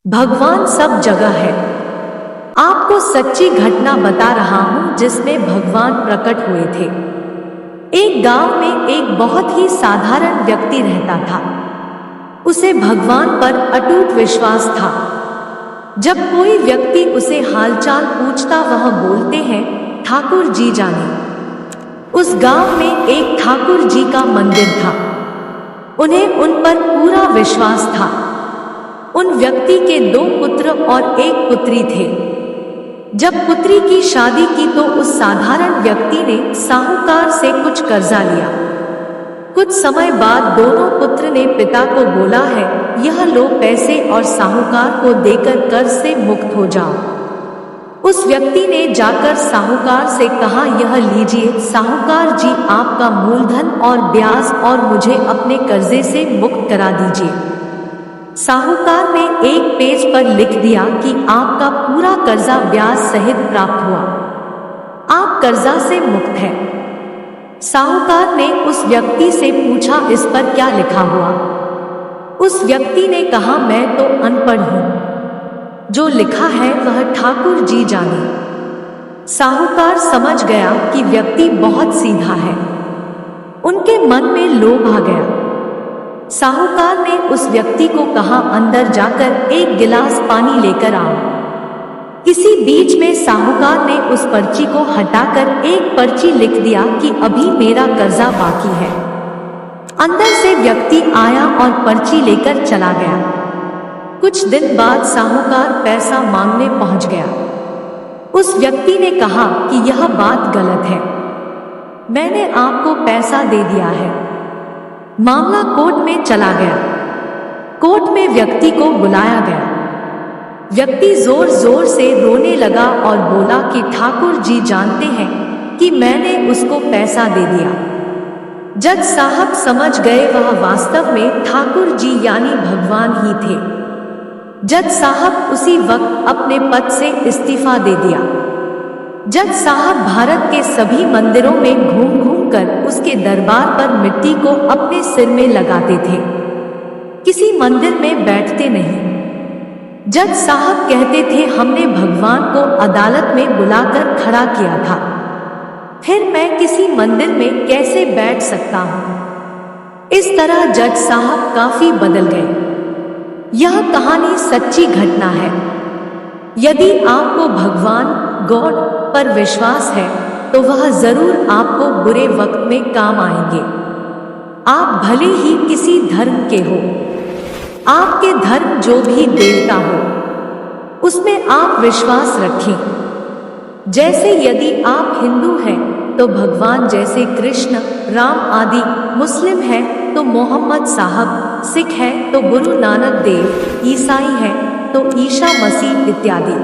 भगवान सब जगह है। आपको सच्ची घटना बता रहा हूं जिसमें भगवान प्रकट हुए थे। एक गांव में एक बहुत ही साधारण व्यक्ति रहता था। उसे भगवान पर अटूट विश्वास था। जब कोई व्यक्ति उसे हालचाल पूछता वह बोलते हैं, ठाकुर जी जाने। उस गांव में एक ठाकुर जी का मंदिर था। उन्हें उन पर पूरा विश्वास था। उन व्यक्ति के 2 पुत्र और 1 पुत्री थे। जब पुत्री की शादी की तो उस साधारण व्यक्ति ने साहूकार से कुछ कर्जा लिया। कुछ समय बाद दोनों पुत्र ने पिता को बोला है, यह लो पैसे और साहूकार को देकर कर्ज से मुक्त हो जाओ। उस व्यक्ति ने जाकर साहूकार से कहा, यह लीजिए साहूकार जी आपका मूलधन और ब्याज और मुझे अपने कर्जे से मुक्त करा दीजिए। साहूकार ने एक पेज पर लिख दिया कि आपका पूरा कर्जा ब्याज सहित प्राप्त हुआ। आप कर्जा से मुक्त हैं। साहूकार ने उस व्यक्ति से पूछा, इस पर क्या लिखा हुआ? उस व्यक्ति ने कहा, मैं तो अनपढ़ हूं, जो लिखा है वह ठाकुर जी जाने। साहूकार समझ गया कि व्यक्ति बहुत सीधा है। उनके मन में लोभ आ गया। साहूकार ने उस व्यक्ति को कहा, अंदर जाकर 1 गिलास पानी लेकर आओ। इसी बीच में साहूकार ने उस पर्ची को हटाकर एक पर्ची लिख दिया कि अभी मेरा कर्जा बाकी है। अंदर से व्यक्ति आया और पर्ची लेकर चला गया। कुछ दिन बाद साहूकार पैसा मांगने पहुंच गया। उस व्यक्ति ने कहा कि यह बात गलत है, मैंने आपको पैसा दे दिया है। मामला कोर्ट में चला गया। कोर्ट में व्यक्ति को बुलाया गया। व्यक्ति जोर जोर से रोने लगा और बोला कि ठाकुर जी जानते हैं कि मैंने उसको पैसा दे दिया। जज साहब समझ गए वह वास्तव में ठाकुर जी यानी भगवान ही थे। जज साहब उसी वक्त अपने पद से इस्तीफा दे दिया। जज साहब भारत के सभी मंदिरों में घूम घूम कर उसके दरबार पर मिट्टी को अपने सिर में लगाते थे। किसी मंदिर में बैठते नहीं। जज साहब कहते थे, हमने भगवान को अदालत में बुलाकर खड़ा किया था, फिर मैं किसी मंदिर में कैसे बैठ सकता हूं। इस तरह जज साहब काफी बदल गए। यह कहानी सच्ची घटना है। यदि आपको भगवान गॉड पर विश्वास है तो वह जरूर आपको बुरे वक्त में काम आएंगे। आप भले ही किसी धर्म के हो, आपके धर्म जो भी देवता हो उसमें आप विश्वास रखें। जैसे यदि आप हिंदू हैं तो भगवान जैसे कृष्ण, राम आदि, मुस्लिम हैं तो मोहम्मद साहब, सिख हैं तो गुरु नानक देव, ईसाई हैं तो ईसा मसीह इत्यादि।